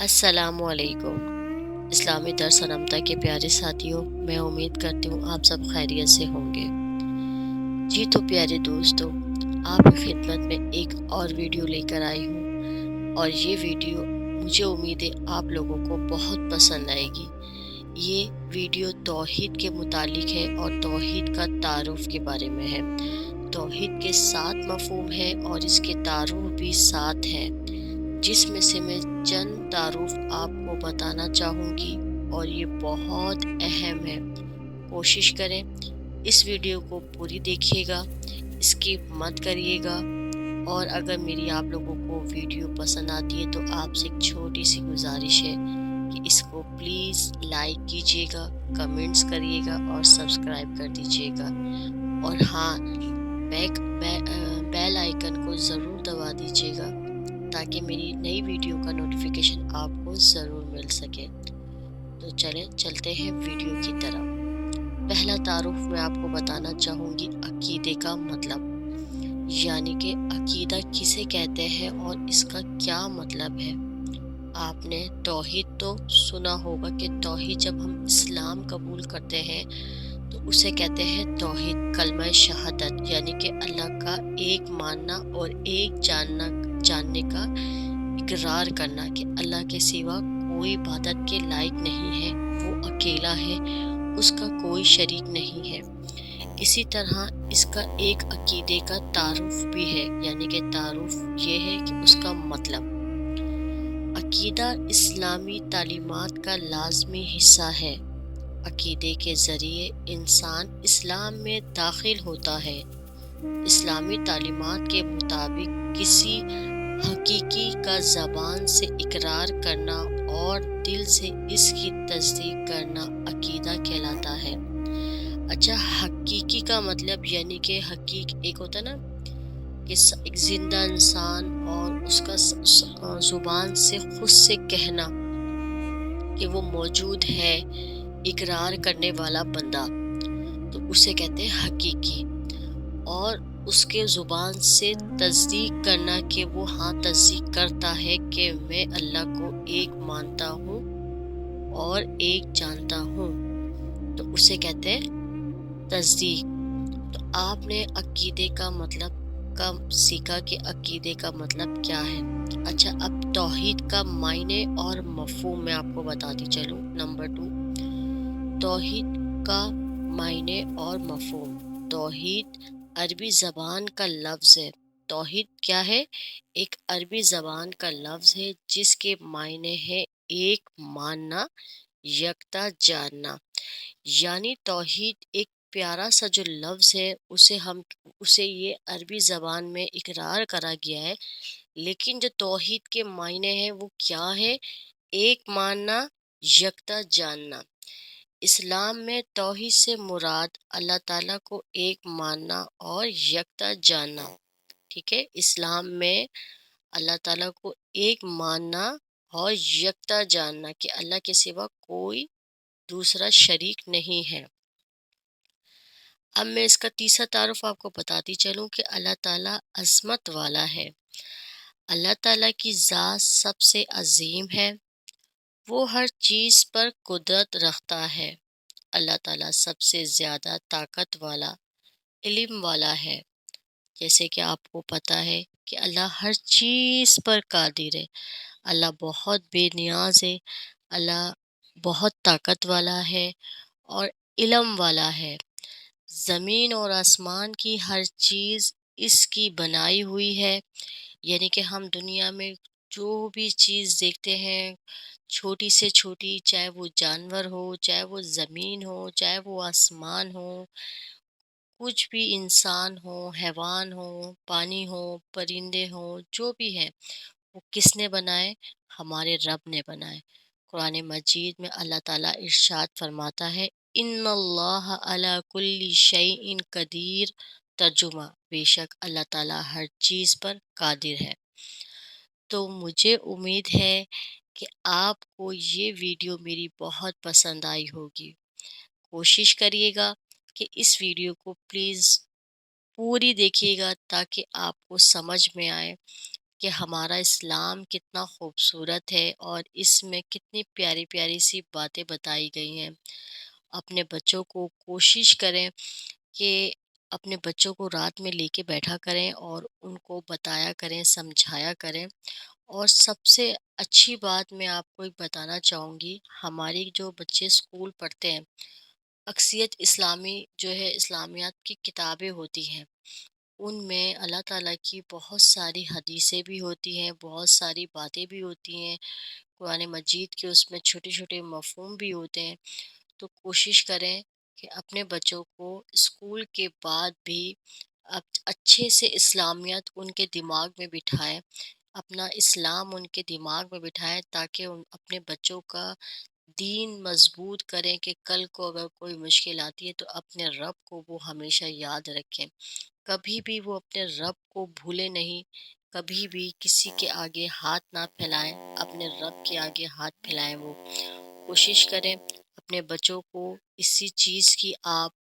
अस्सलाम वालेकुम। इस्लामी दर्स नमता के प्यारे साथियों, मैं उम्मीद करती हूँ आप सब खैरियत से होंगे। जी तो प्यारे दोस्तों, आपकी खिदमत में एक और वीडियो लेकर आई हूँ और ये वीडियो मुझे उम्मीद है आप लोगों को बहुत पसंद आएगी। ये वीडियो तौहीद के मुतालिक है और तौहीद का तारुफ के बारे में है। तौहीद के 7 मफ़हूम है और इसके तारुफ भी 7 हैं, जिसमें से मैं चंद तारुफ आपको बताना चाहूँगी और ये बहुत अहम है। कोशिश करें इस वीडियो को पूरी देखिएगा, स्किप मत करिएगा। और अगर मेरी आप लोगों को वीडियो पसंद आती है तो आपसे एक छोटी सी गुजारिश है कि इसको प्लीज़ लाइक कीजिएगा, कमेंट्स करिएगा और सब्सक्राइब कर दीजिएगा। और हाँ, बेल आइकन को ज़रूर दबा दीजिएगा ताकि मेरी नई वीडियो का नोटिफिकेशन आपको ज़रूर मिल सके। तो चलते हैं वीडियो की तरफ। पहला तारुफ मैं आपको बताना चाहूँगी अकीदे का मतलब, यानी कि अकीदा किसे कहते हैं और इसका क्या मतलब है। आपने तौहीद तो सुना होगा कि तौहीद जब हम इस्लाम कबूल करते हैं तो उसे कहते हैं तौहीद, कलमा शहादत, यानी कि अल्लाह का एक मानना और एक जानने का इकरार करना कि अल्लाह के सिवा कोई इबादत के लायक नहीं है, वो अकेला है, उसका कोई शरीक नहीं है। इसी तरह इसका एक अकीदे का तारुफ भी है, यानी कि तारुफ ये है कि उसका मतलब। अकीदा इस्लामी तालीमात का लाजमी हिस्सा है। अकीदे के ज़रिए इंसान इस्लाम में दाखिल होता है। इस्लामी तालीमात के मुताबिक किसी हकीकी का ज़बान से इकरार करना और दिल से इसकी तस्दीक करना अकीदा कहलाता है। अच्छा, हकीकी का मतलब यानी कि एक होता ना कि एक जिंदा इंसान और उसका ज़ुबान से खुद से कहना कि वो मौजूद है, इकरार करने वाला बंदा, तो उसे कहते हैं हकीकी। और उसके ज़ुबान से तस्दीक करना कि वो हाँ तस्दीक करता है कि मैं अल्लाह को एक मानता हूँ और एक जानता हूँ, तो उसे कहते हैं तस्दीक। तो आपने अकीदे का मतलब कब सीखा कि अकीदे का मतलब क्या है। अच्छा, अब तौहीद का मायने और मफ़हूम मैं आपको बताती चलूँ। नंबर 2, तौहीद का मायने और मफ़हूम। तौहीद अरबी ज़बान का लफ्ज़ है। तौहीद क्या है? एक अरबी ज़बान का लफ्ज़ है जिसके मायने है एक मानना, यकता जानना। यानी तौहीद एक प्यारा सा जो लफ्ज़ है उसे ये अरबी ज़बान में इकरार करा गया है, लेकिन जो तौहीद के मायने हैं वो क्या है? एक मानना, यकता जानना। इस्लाम में तौहीद से मुराद अल्लाह ताला को एक मानना और यकता जानना। ठीक है, इस्लाम में अल्लाह ताला को एक मानना और यकता जानना कि अल्लाह के सिवा कोई दूसरा शरीक नहीं है। अब मैं इसका तीसरा तारुफ आपको बताती चलूँ कि अल्लाह ताला अज़मत वाला है। अल्लाह ताला की ज़ात सबसे अजीम है, वो हर चीज़ पर कुदरत रखता है। अल्लाह ताला सबसे ज़्यादा ताकत वाला, इल्म वाला है। जैसे कि आपको पता है कि अल्लाह हर चीज़ पर कादिर है। अल्लाह बहुत बेनियाज है, अल्लाह बहुत ताकत वाला है और इल्म वाला है। ज़मीन और आसमान की हर चीज़ इसकी बनाई हुई है, यानी कि हम दुनिया में जो भी चीज़ देखते हैं, छोटी से छोटी, चाहे वो जानवर हो, चाहे वो ज़मीन हो, चाहे वो आसमान हो, कुछ भी इंसान हो, हैवान हो, पानी हो, परिंदे हो, जो भी है वो किसने बनाए? हमारे रब ने बनाए। कुरान मजीद में अल्लाह ताला इरशाद फरमाता है, इन्नल्लाह अला कुल्ली शैइन कदीर। तर्जुमा, बेशक अल्लाह ताला हर चीज़ पर कादिर है। तो मुझे उम्मीद है कि आपको ये वीडियो मेरी बहुत पसंद आई होगी। कोशिश करिएगा कि इस वीडियो को प्लीज़ पूरी देखिएगा ताकि आपको समझ में आए کہ ہمارا اسلام کتنا خوبصورت ہے اور اس میں کتنی پیاری پیاری سی باتیں بتائی گئی ہیں۔ اپنے بچوں کو کوشش کریں کہ اپنے بچوں کو رات میں لے کے بیٹھا کریں اور ان کو بتایا کریں، سمجھایا کریں۔ اور سب سے اچھی بات میں آپ کو ایک بتانا چاہوں گی، ہماری جو بچے اسکول پڑھتے ہیں، اکثریت اسلامی جو ہے اسلامیات کی کتابیں ہوتی ہیں، ان میں اللہ تعالیٰ کی بہت ساری حدیثیں بھی ہوتی ہیں، بہت ساری باتیں بھی ہوتی ہیں، قرآن مجید کے اس میں چھوٹے چھوٹے مفہوم بھی ہوتے ہیں۔ تو کوشش کریں کہ اپنے بچوں کو اسکول کے بعد بھی اچھے سے اسلامیات ان کے دماغ میں بٹھائیں، اپنا اسلام ان کے دماغ میں بٹھائیں، تاکہ ان اپنے بچوں کا دین مضبوط کریں کہ کل کو اگر کوئی مشکل آتی ہے تو اپنے رب کو وہ ہمیشہ یاد رکھیں، کبھی بھی وہ اپنے رب کو بھولے نہیں، کبھی بھی کسی کے آگے ہاتھ نہ پھیلائیں، اپنے رب کے آگے ہاتھ پھیلائیں۔ وہ کوشش کریں اپنے بچوں کو اسی چیز کی آپ